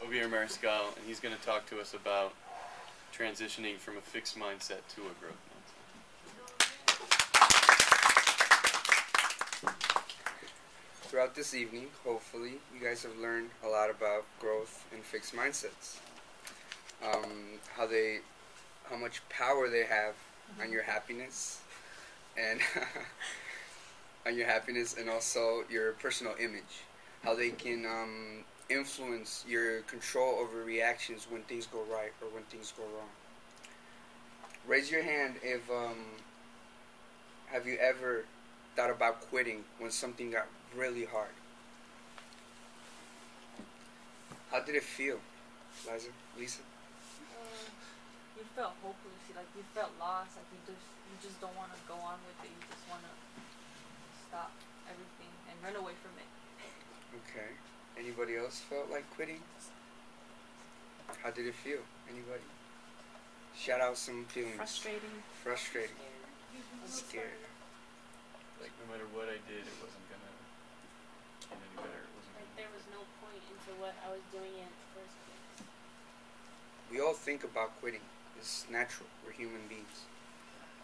Ovier Mariscal, and he's going to talk to us about transitioning from a fixed mindset to a growth mindset. Throughout this evening, hopefully, you guys have learned a lot about growth and fixed mindsets. How much power they have on your happiness, and and also your personal image. How they can influence your control over reactions when things go right or when things go wrong. Raise your hand if have you ever thought about quitting when something got really hard? How did it feel, Lisa? You felt hopeless, like you felt lost, like you just don't want to go on with it. You just want to stop everything and run away from it. Okay. Anybody else felt like quitting? How did it feel? Anybody? Shout out some feelings. Frustrating. Scared. Like no matter what I did, it wasn't gonna get any better. It wasn't like there was no point into what I was doing in the first place. We all think about quitting. It's natural. We're human beings.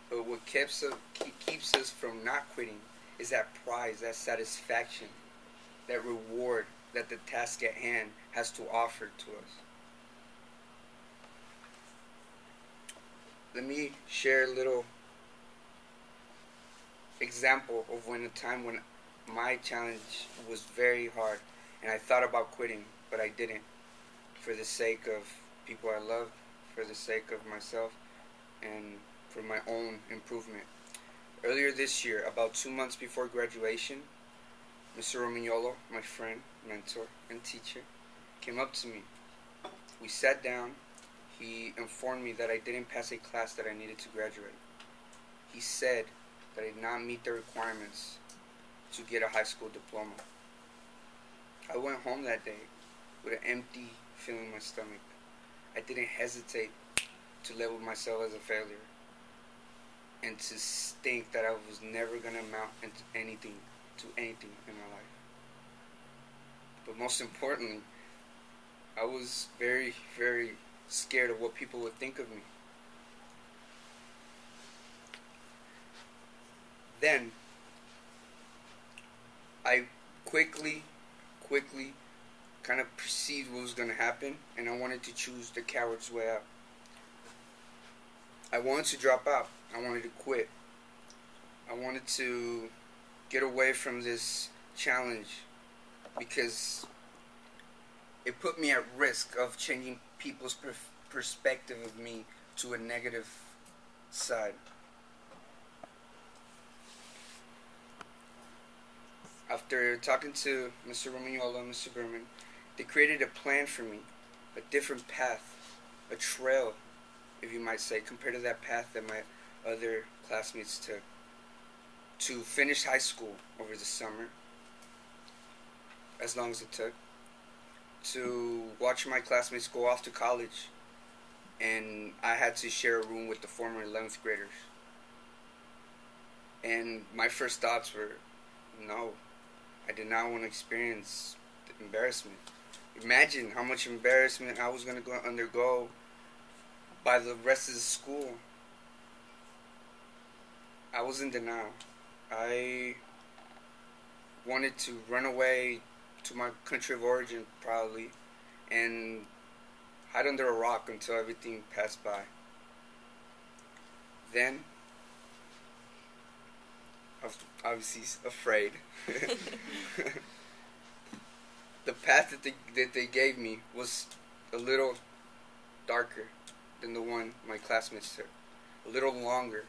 But what keeps us from not quitting is that prize, that satisfaction, that reward that the task at hand has to offer to us. Let me share a little example of a time when my challenge was very hard and I thought about quitting, but I didn't, for the sake of people I loved, for the sake of myself, and for my own improvement. Earlier this year, about 2 months before graduation, Mr. Romagnolo, my friend, mentor, and teacher, came up to me. We sat down. He informed me that I didn't pass a class that I needed to graduate. He said that I did not meet the requirements to get a high school diploma. I went home that day with an empty feeling in my stomach. I didn't hesitate to label myself as a failure and to think that I was never going to amount to anything in my life. But most importantly, I was very, very scared of what people would think of me. Then, I quickly kind of perceived what was going to happen, and I wanted to choose the coward's way out. I wanted to drop out. I wanted to quit. I wanted to get away from this challenge because it put me at risk of changing people's perspective of me to a negative side. After talking to Mr. Romagnolo and Mr. Berman, they created a plan for me, a different path, a trail, if you might say, compared to that path that my other classmates took, to finish high school over the summer, as long as it took, to watch my classmates go off to college, and I had to share a room with the former 11th graders. And my first thoughts were, no, I did not want to experience the embarrassment. Imagine how much embarrassment I was going to undergo by the rest of the school. I was in denial. I wanted to run away to my country of origin, probably, and hide under a rock until everything passed by. Then, I was obviously afraid. The path that they gave me was a little darker than the one my classmates took. A little longer,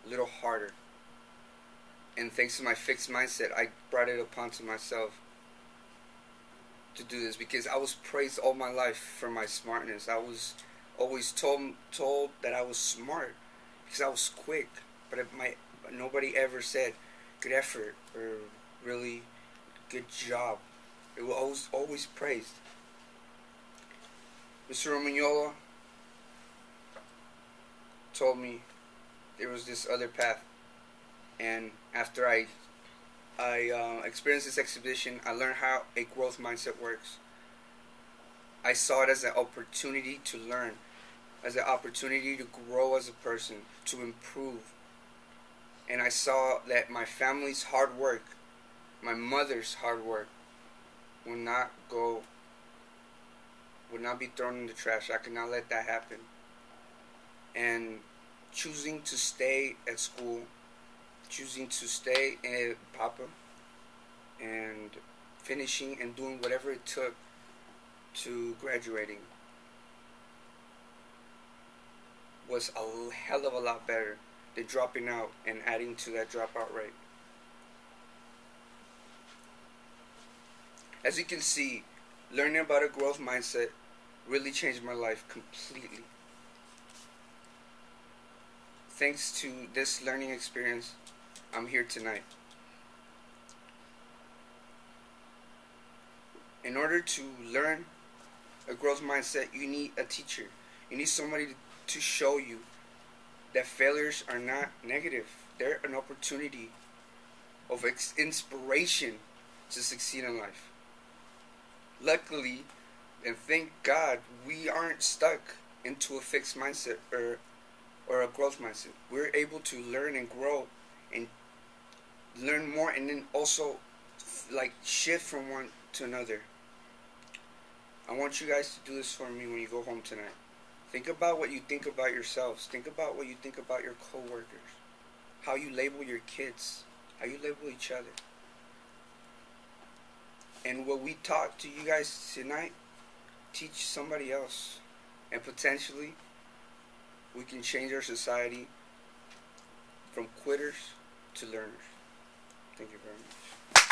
a little harder. And thanks to my fixed mindset, I brought it upon to myself to do this, because I was praised all my life for my smartness. I was always told that I was smart because I was quick, but nobody ever said good effort or really good job. It was always praised. Mr. Romagnolo told me there was this other path, and after I experienced this exhibition, I learned how a growth mindset works. I saw it as an opportunity to learn, as an opportunity to grow as a person, to improve. And I saw that my family's hard work, my mother's hard work, would not be thrown in the trash. I could not let that happen. And choosing to stay at school, choosing to stay in Papa, and finishing and doing whatever it took to graduating was a hell of a lot better than dropping out and adding to that dropout rate. As you can see, learning about a growth mindset really changed my life completely. Thanks to this learning experience, I'm here tonight. In order to learn a growth mindset, you need a teacher. You need somebody to show you that failures are not negative. They're an opportunity of inspiration to succeed in life. Luckily, and thank God, we aren't stuck into a fixed mindset or a growth mindset. We're able to learn and grow and learn more, and then also like shift from one to another. I want you guys to do this for me when you go home tonight. Think about what you think about yourselves. Think about what you think about your coworkers. How you label your kids. How you label each other. And what we taught to you guys tonight, teach somebody else. And potentially, we can change our society from quitters to learners. Thank you very much.